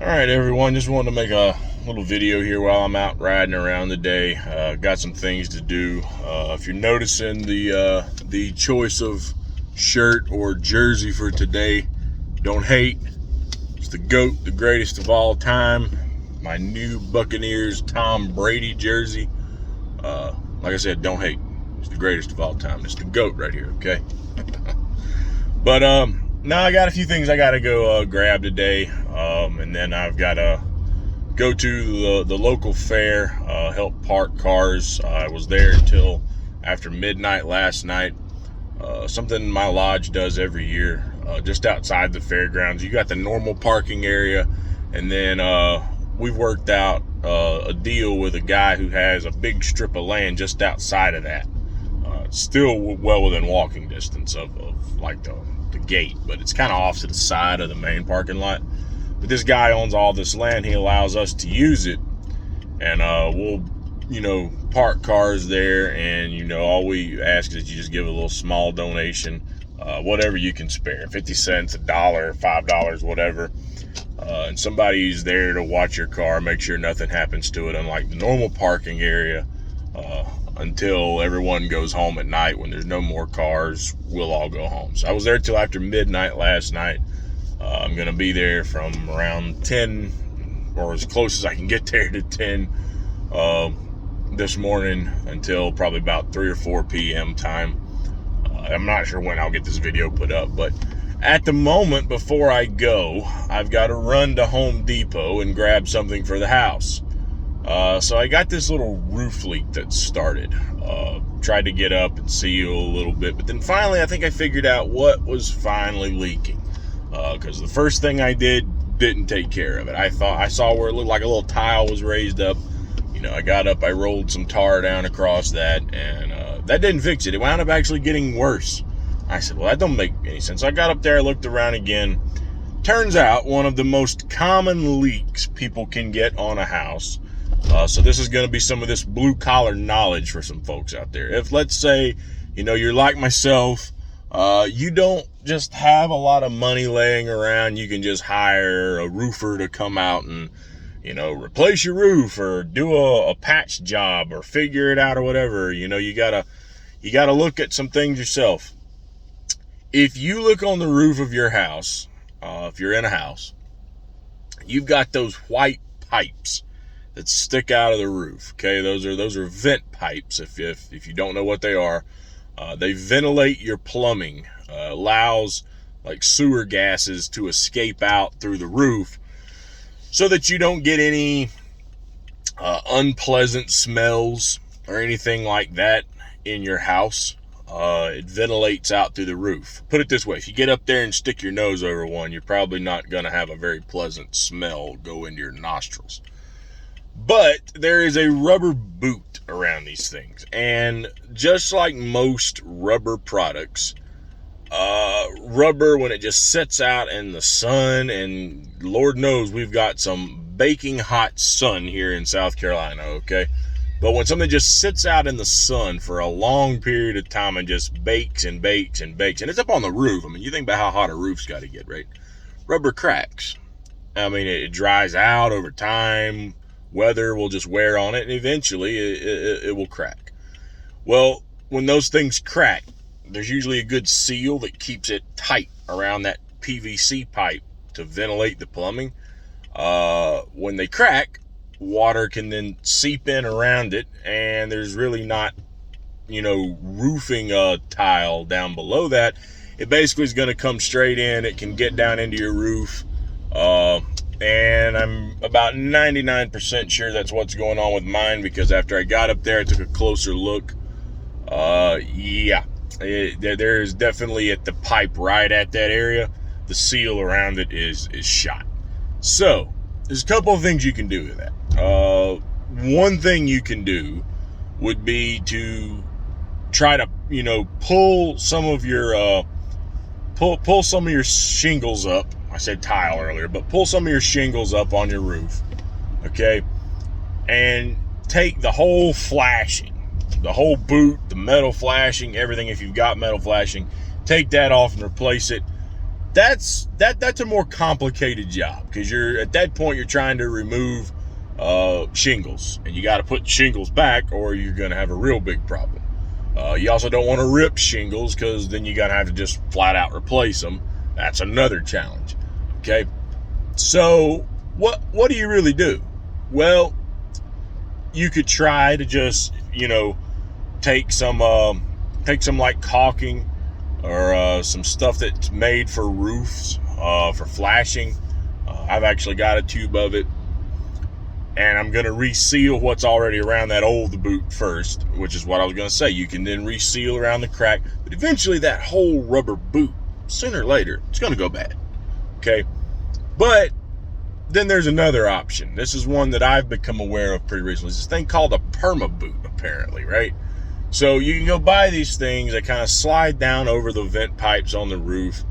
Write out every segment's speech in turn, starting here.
All right, everyone, just wanted to make a little video here while I'm out riding around today. Got some things to do. If you're noticing the choice of shirt or jersey for today, don't hate. It's the GOAT, the greatest of all time. My new Buccaneers Tom Brady jersey. Like I said, don't hate. It's the greatest of all time. It's the GOAT right here, okay? But now I got a few things I got to go grab today, and then I've got to go to the local fair, help park cars. I was there until after midnight last night. Something my lodge does every year, just outside the fairgrounds. You got the normal parking area, and then we've worked out a deal with a guy who has a big strip of land just outside of that. Still well within walking distance of like the gate, but it's kind of off to the side of the main parking lot. But this guy owns all this land. He allows us to use it, and we'll park cars there, and all we ask is that you just give a little small donation, whatever you can spare, 50 cents, $1, $5, whatever, and somebody's there to watch your car, make sure nothing happens to it, unlike the normal parking area. Until everyone goes home at night. When there's no more cars, we'll all go home. So I was there till after midnight last night. I'm going to be there from around 10, or as close as I can get there to 10 this morning, until probably about 3 or 4 p.m. time. I'm not sure when I'll get this video put up, but at the moment, before I go, I've got to run to Home Depot and grab something for the house. So I got this little roof leak that started. Tried to get up and seal a little bit, but then finally I think I figured out what was finally leaking. Because the first thing I didn't take care of it. I saw where it looked like a little tile was raised up. I got up, I rolled some tar down across that, and that didn't fix it. It wound up actually getting worse. I said, well, that don't make any sense. I got up there, I looked around again. Turns out one of the most common leaks people can get on a house. So this is going to be some of this blue-collar knowledge for some folks out there. If, let's say, you're like myself, you don't just have a lot of money laying around, you can just hire a roofer to come out and, replace your roof or do a patch job or figure it out or whatever. You gotta look at some things yourself. If you look on the roof of your house, if you're in a house, you've got those white pipes that stick out of the roof. Okay, those are vent pipes. If you don't know what they are, they ventilate your plumbing, allows like sewer gases to escape out through the roof, so that you don't get any unpleasant smells or anything like that in your house. It ventilates out through the roof. Put it this way: if you get up there and stick your nose over one, you're probably not going to have a very pleasant smell go into your nostrils. But there is a rubber boot around these things. And just like most rubber products, rubber, when it just sits out in the sun, and Lord knows we've got some baking hot sun here in South Carolina, okay? But when something just sits out in the sun for a long period of time and just bakes and bakes and bakes, and it's up on the roof. I mean, you think about how hot a roof's got to get, right? Rubber cracks. I mean, it dries out over time. Weather will just wear on it, and eventually it will crack. Well, when those things crack, there's usually a good seal that keeps it tight around that PVC pipe to ventilate the plumbing. When they crack, water can then seep in around it, and there's really not, roofing tile down below that. It basically is going to come straight in. It can get down into your roof. And I'm about 99% sure that's what's going on with mine, because after I got up there, I took a closer look. There is definitely at the pipe right at that area, the seal around it is shot. So there's a couple of things you can do with that. One thing you can do would be to try to, pull some of your pull some of your shingles up. I said tile earlier, but pull some of your shingles up on your roof, okay? And take the whole flashing, the whole boot, the metal flashing, everything, if you've got metal flashing, take that off and replace it. that's a more complicated job, because you're at that point you're trying to remove shingles, and you got to put shingles back or you're going to have a real big problem. You also don't want to rip shingles, because then you got to have to just flat out replace them. That's another challenge. Okay, so what do you really do? Well, you could try to just take some like caulking or some stuff that's made for roofs, for flashing. I've actually got a tube of it, and I'm going to reseal what's already around that old boot first, which is what I was going to say. You can then reseal around the crack, but eventually that whole rubber boot, sooner or later, it's going to go bad. Okay, but then there's another option. This is one that I've become aware of pretty recently. It's this thing called a perma boot, apparently, right? So you can go buy these things that kind of slide down over the vent pipes on the roof.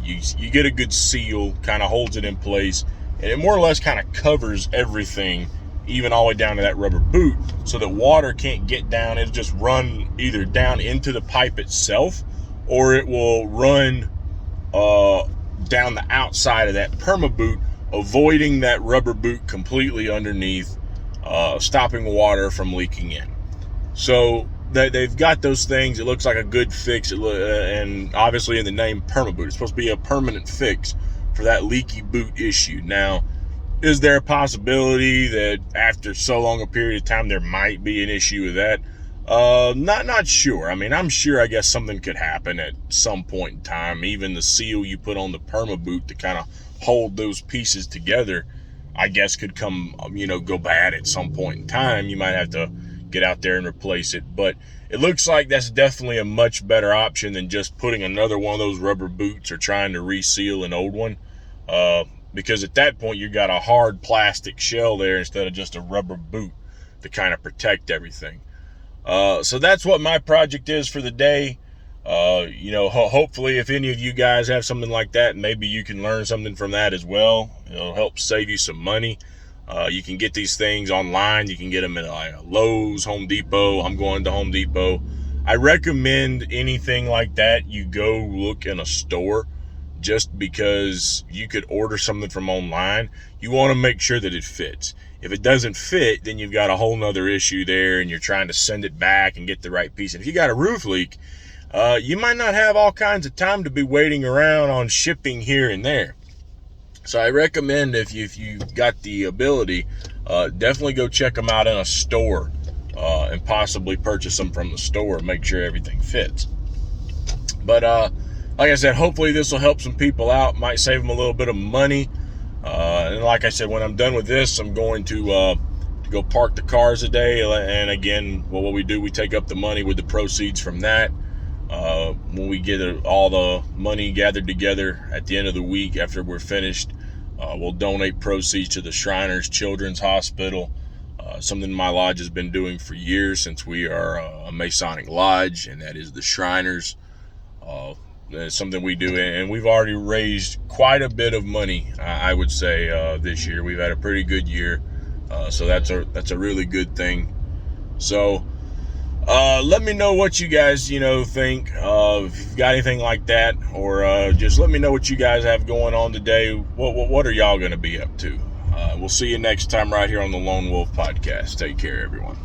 You get a good seal, kind of holds it in place, and it more or less kind of covers everything, even all the way down to that rubber boot, so that water can't get down. It'll just run either down into the pipe itself, or it will run down the outside of that perma boot, avoiding that rubber boot completely underneath, stopping water from leaking in. So they've got those things. It looks like a good fix, and obviously in the name perma boot, it's supposed to be a permanent fix for that leaky boot issue. Now, is there a possibility that after so long a period of time there might be an issue with that? Not sure. I mean, I'm sure, I guess something could happen at some point in time. Even the seal you put on the perma boot to kind of hold those pieces together, I guess could go bad at some point in time. You might have to get out there and replace it, but it looks like that's definitely a much better option than just putting another one of those rubber boots or trying to reseal an old one, because at that point you got a hard plastic shell there instead of just a rubber boot to kind of protect everything. So that's what my project is for the day. Hopefully if any of you guys have something like that, maybe you can learn something from that as well. It'll help save you some money. You can get these things online. You can get them at Lowe's, Home Depot. I'm going to Home Depot. I recommend anything like that you go look in a store, just because you could order something from online. You want to make sure that it fits. If it doesn't fit, then you've got a whole nother issue there, and you're trying to send it back and get the right piece. And if you got a roof leak, you might not have all kinds of time to be waiting around on shipping here and there. So I recommend, if you got the ability, definitely go check them out in a store, and possibly purchase them from the store and make sure everything fits. But like I said, hopefully this will help some people out, might save them a little bit of money. And like I said, when I'm done with this, I'm going to go park the cars today. And again, what we do, we take up the money with the proceeds from that. When we get all the money gathered together at the end of the week after we're finished, we'll donate proceeds to the Shriners Children's Hospital, something my lodge has been doing for years, since we are a Masonic lodge, and that is the Shriners. It's something we do, and we've already raised quite a bit of money, I would say, this year. We've had a pretty good year, so that's a really good thing. So let me know what you guys think, if you've got anything like that, or just let me know what you guys have going on today. What are y'all going to be up to? We'll see you next time right here on the Lone Wolf Podcast. Take care, everyone.